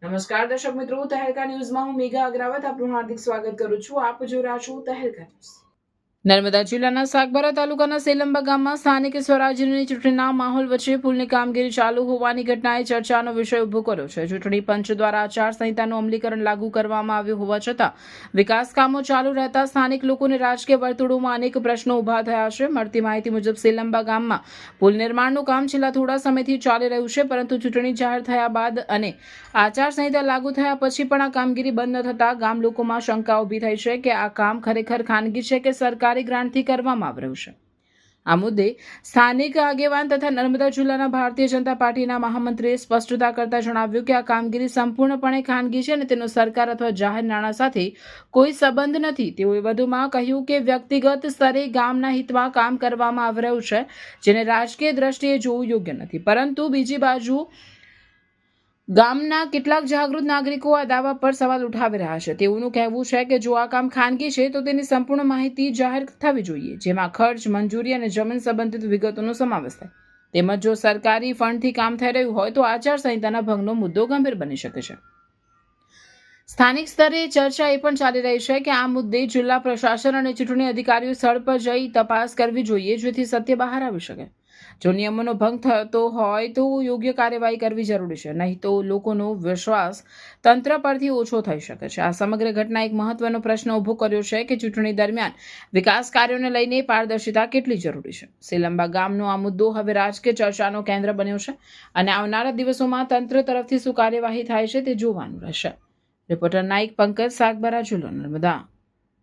નમસ્કાર દર્શક મિત્રો, તહેલકા ન્યૂઝમાં હું મેઘા અગ્રવાલ આપનું હાર્દિક સ્વાગત કરું છું. આપ જોઈ રહ્યા છો તહેલકા ન્યૂઝ. નર્મદા જિલ્લાના સાગબારા તાલુકાના સેલંબા ગામમાં સ્થાનિક સ્વરાજ્યની ચૂંટણીના માહોલ વચ્ચે પુલની કામગીરી ચાલુ હોવાની ઘટનાએ ચર્ચાનો વિષય ઉભો કર્યો છે. ચૂંટણી પંચ દ્વારા આચારસંહિતાનું અમલીકરણ લાગુ કરવામાં આવ્યું હોવા છતાં વિકાસ કામો ચાલુ રહેતા સ્થાનિક લોકોને રાજકીય વર્તુળોમાં અનેક પ્રશ્નો ઉભા થયા છે. મળતી માહિતી મુજબ સેલંબા ગામમાં પુલ નિર્માણનું કામ છેલ્લા થોડા સમયથી ચાલી રહ્યું છે, પરંતુ ચૂંટણી જાહેર થયા બાદ અને આચારસંહિતા લાગુ થયા પછી પણ આ કામગીરી બંધ ન થતા ગામ લોકોમાં શંકા ઉભી થઈ છે કે આ કામ ખરેખર ખાનગી છે કે સરકાર ગ્રાન્ટથી કરવામાં આવી રહ્યું છે. આ મુદ્દે સ્થાનિક આગેવાન તથા નર્મદા જિલ્લાના ભારતીય જનતા પાર્ટીના મહામંત્રીએ સ્પષ્ટતા કરતા જણાવ્યું કે આ કામગીરી સંપૂર્ણપણે ખાનગી છે અને તેનો સરકાર અથવા જાહેર નાણાં સાથે કોઈ સંબંધ નથી. તેઓએ વધુમાં કહ્યું કે વ્યક્તિગત સ્તરે ગામના હિતમાં કામ કરવામાં આવી રહ્યું છે, જેને રાજકીય દ્રષ્ટિએ જોવું યોગ્ય નથી. પરંતુ બીજી બાજુ ગામના કેટલાક જાગૃત નાગરિકો આ દાવા પર સવાલ ઉઠાવી રહ્યા છે. તેઓનું કહેવું છે કે જો આ કામ ખાનગી છે તો તેની સંપૂર્ણ માહિતી જાહેર થવી જોઈએ, જેમાં ખર્ચ, મંજૂરી અને જમીન સંબંધિત વિગતોનો સમાવેશ થાય. તેમજ જો સરકારી ફંડથી કામ થઈ રહ્યું હોય તો આચારસંહિતાના ભંગનો મુદ્દો ગંભીર બની શકે છે. સ્થાનિક સ્તરે ચર્ચા એ પણ ચાલી રહી છે કે આ મુદ્દે જિલ્લા પ્રશાસન અને ચૂંટણી અધિકારીઓ સ્થળ પર જઈ તપાસ કરવી જોઈએ, જેથી સત્ય બહાર આવી શકે. જો નિયમોનો ભંગ થતો હોય તો યોગ્ય કાર્યવાહી કરવી જરૂરી છે, નહીં તો લોકોનો વિશ્વાસ તંત્ર પરથી ઓછો થઈ શકે છે. આ સમગ્ર ઘટના એક મહત્વનો પ્રશ્ન ઊભો કર્યો છે કે ચૂંટણી દરમિયાન વિકાસ કાર્યોને લઈને પારદર્શિતા કેટલી જરૂરી છે. સેલંબા ગામનો આ મુદ્દો હવે રાજકીય ચર્ચાનો કેન્દ્ર બન્યો છે અને આવનારા દિવસોમાં તંત્ર તરફથી શું કાર્યવાહી થાય છે તે જોવાનું રહેશે. રિપોર્ટર નાઇક પંકજ, સાગબારા, જિલ્લો નર્મદા.